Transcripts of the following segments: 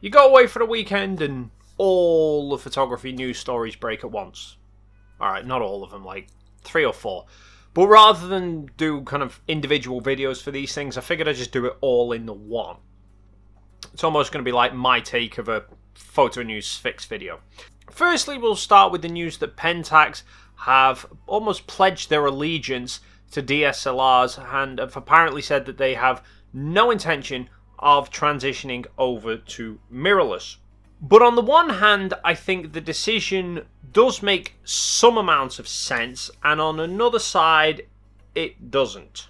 You go away for the weekend and all the photography news stories break at once. Alright, not all of them, like 3 or 4. But rather than do kind of individual videos for these things, I figured I'd just do it all in the one. It's almost going to be like my take of a photo news fix video. Firstly, we'll start with the news that Pentax have almost pledged their allegiance to DSLRs and have apparently said that they have no intention of transitioning over to mirrorless. But on the one hand, I think the decision does make some amount of sense, and on another side, it doesn't.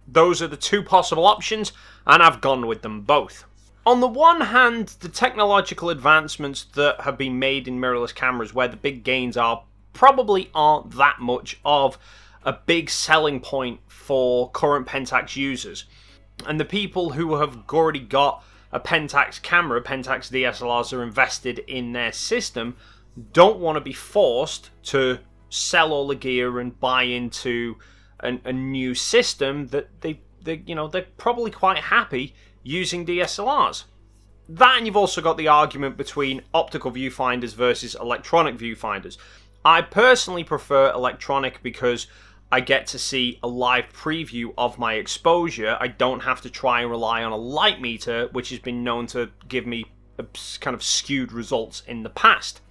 Those are the two possible options, and I've gone with them both. On the one hand, the technological advancements that have been made in mirrorless cameras, where the big gains are, probably aren't that much of a big selling point for current Pentax users. And the people who have already got a Pentax camera, Pentax DSLRs are invested in their system, don't want to be forced to sell all the gear and buy into a new system that they're probably quite happy using DSLRs. That, and you've also got the argument between optical viewfinders versus electronic viewfinders. I personally prefer electronic because I get to see a live preview of my exposure. I don't have to try and rely on a light meter, which has been known to give me kind of skewed results in the past.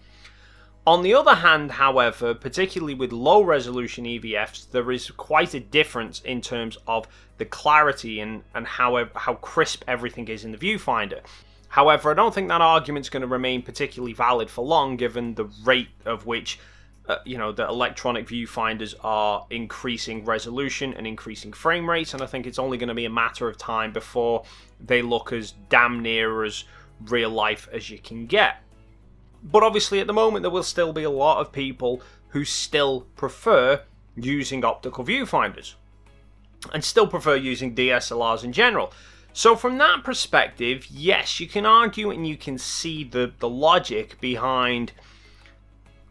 On the other hand, however, particularly with low resolution EVFs, there is quite a difference in terms of the clarity and how crisp everything is in the viewfinder. However, I don't think that argument's going to remain particularly valid for long, given the rate of which the electronic viewfinders are increasing resolution and increasing frame rates, and I think it's only going to be a matter of time before they look as damn near as real life as you can get. But obviously at the moment there will still be a lot of people who still prefer using optical viewfinders and still prefer using DSLRs in general. So from that perspective, yes, you can argue and you can see the logic behind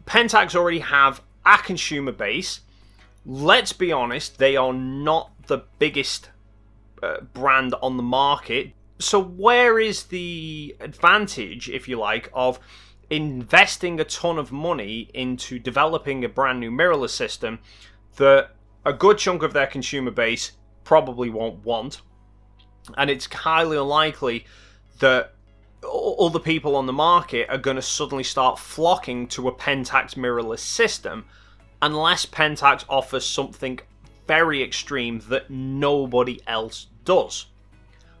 Pentax already have a consumer base. Let's be honest, they are not the biggest brand on the market. So where is the advantage, if you like, of investing a ton of money into developing a brand new mirrorless system that a good chunk of their consumer base probably won't want? And it's highly unlikely that other people on the market are going to suddenly start flocking to a Pentax mirrorless system unless Pentax offers something very extreme that nobody else does,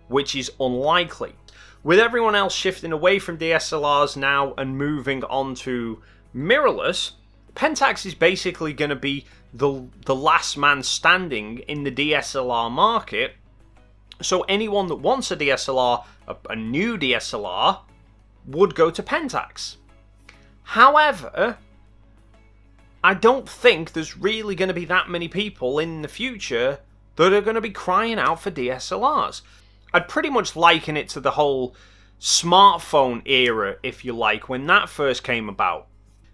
which is unlikely. With everyone else shifting away from DSLRs now and moving on to mirrorless, Pentax is basically going to be the last man standing in the DSLR market. So anyone that wants a DSLR, a new DSLR, would go to Pentax. However, I don't think there's really going to be that many people in the future that are going to be crying out for DSLRs. I'd pretty much liken it to the whole smartphone era, if you like, when that first came about.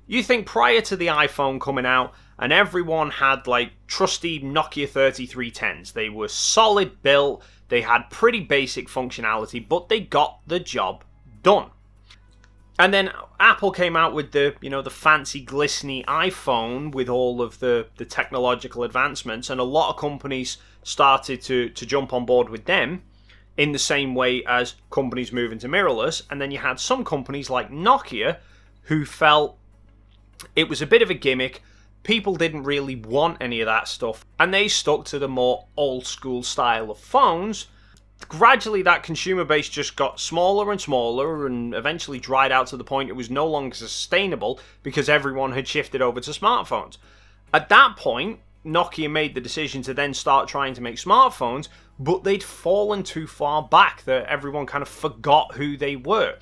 You think prior to the iPhone coming out, and everyone had like trusty Nokia 3310s. They were solid built, they had pretty basic functionality, but they got the job done. And then Apple came out with the fancy glistening iPhone with all of the technological advancements, and a lot of companies started to jump on board with them in the same way as companies move into mirrorless. And then you had some companies like Nokia who felt it was a bit of a gimmick. People didn't really want any of that stuff, and they stuck to the more old school style of phones. Gradually that consumer base just got smaller and smaller and eventually dried out to the point it was no longer sustainable because everyone had shifted over to smartphones. At that point, Nokia made the decision to then start trying to make smartphones, but they'd fallen too far back that everyone kind of forgot who they were.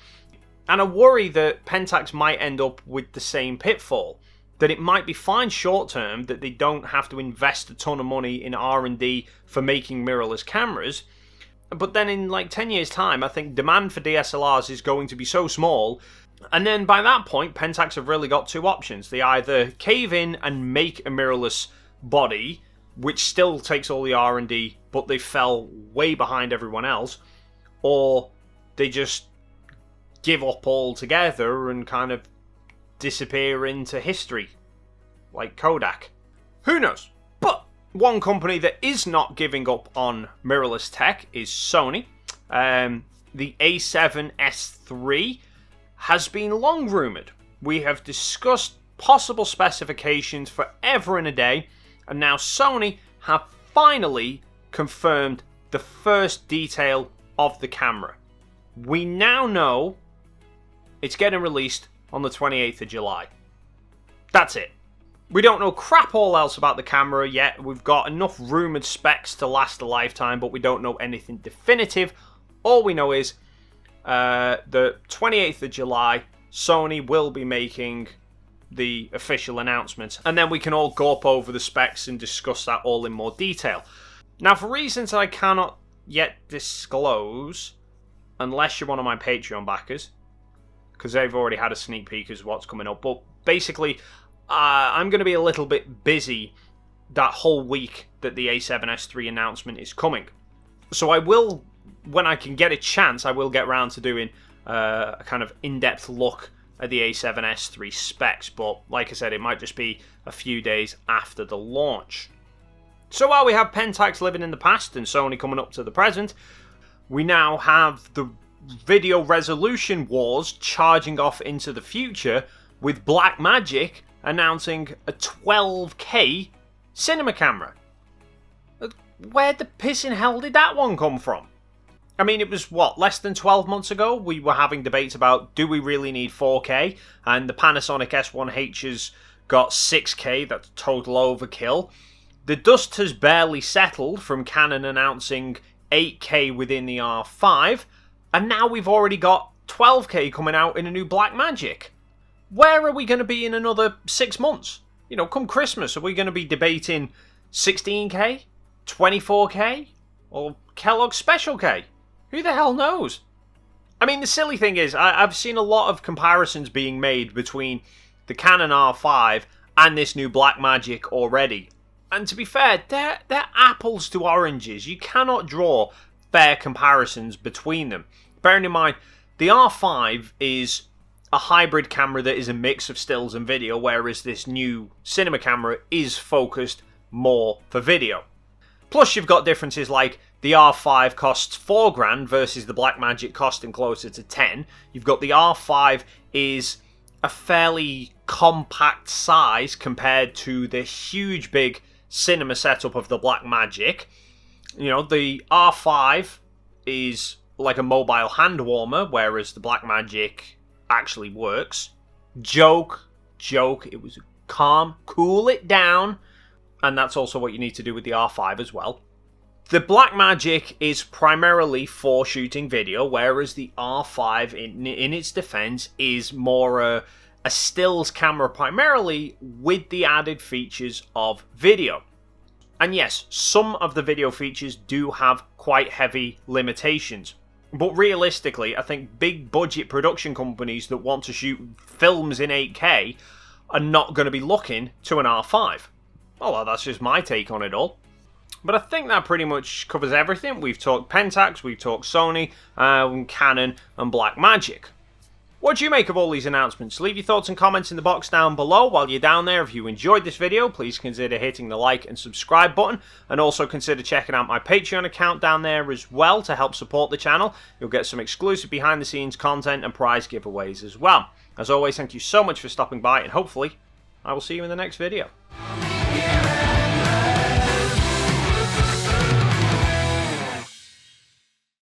And I worry that Pentax might end up with the same pitfall, that it might be fine short term that they don't have to invest a ton of money in R&D for making mirrorless cameras, but then in like 10 years time I think demand for DSLRs is going to be so small, and then by that point Pentax have really got two options. They either cave in and make a mirrorless body, which still takes all the R&D, but they fell way behind everyone else, or they just give up altogether and kind of disappear into history, like Kodak. Who knows? But one company that is not giving up on mirrorless tech is Sony. The A7S III has been long rumoured. We have discussed possible specifications forever and a day, and now Sony have finally confirmed the first detail of the camera. We now know it's getting released on the 28th of July. That's it. We don't know crap all else about the camera yet. We've got enough rumoured specs to last a lifetime, but we don't know anything definitive. All we know is the 28th of July, Sony will be making the official announcement, and then we can all go up over the specs and discuss that all in more detail. Now, for reasons that I cannot yet disclose, unless you're one of my Patreon backers, because they've already had a sneak peek as what's coming up, but basically, I'm going to be a little bit busy that whole week that the A7S III announcement is coming. So I will, when I can get a chance, I will get around to doing a kind of in-depth look at the A7S III specs, but like I said, it might just be a few days after the launch. So while we have Pentax living in the past and Sony coming up to the present, we now have the video resolution wars charging off into the future, with Blackmagic announcing a 12K cinema camera. Where the pissing hell did that one come from? I mean, it was, what, less than 12 months ago? We were having debates about, do we really need 4K? And the Panasonic S1H has got 6K, that's total overkill. The dust has barely settled from Canon announcing 8K within the R5, and now we've already got 12K coming out in a new Blackmagic. Where are we going to be in another 6 months? You know, come Christmas, are we going to be debating 16K? 24K? Or Kellogg's Special K? Who the hell knows? I mean, the silly thing is, I've seen a lot of comparisons being made between the Canon R5 and this new Blackmagic already. And to be fair, they're apples to oranges. You cannot draw fair comparisons between them. Bearing in mind, the R5 is a hybrid camera that is a mix of stills and video, whereas this new cinema camera is focused more for video. Plus, you've got differences like the R5 costs $4,000 versus the Blackmagic costing closer to 10. You've got the R5 is a fairly compact size compared to the huge big cinema setup of the Blackmagic. You know, the R5 is like a mobile hand warmer, whereas the Blackmagic actually works. Joke. It was calm. Cool it down. And that's also what you need to do with the R5 as well. The Blackmagic is primarily for shooting video, whereas the R5, in its defense, is more a stills camera primarily with the added features of video. And yes, some of the video features do have quite heavy limitations. But realistically, I think big budget production companies that want to shoot films in 8K are not going to be looking to an R5. Well, that's just my take on it all. But I think that pretty much covers everything. We've talked Pentax, we've talked Sony, Canon, and Blackmagic. What do you make of all these announcements? Leave your thoughts and comments in the box down below. While you're down there, if you enjoyed this video, please consider hitting the like and subscribe button. And also consider checking out my Patreon account down there as well to help support the channel. You'll get some exclusive behind the scenes content and prize giveaways as well. As always, thank you so much for stopping by, and hopefully I will see you in the next video.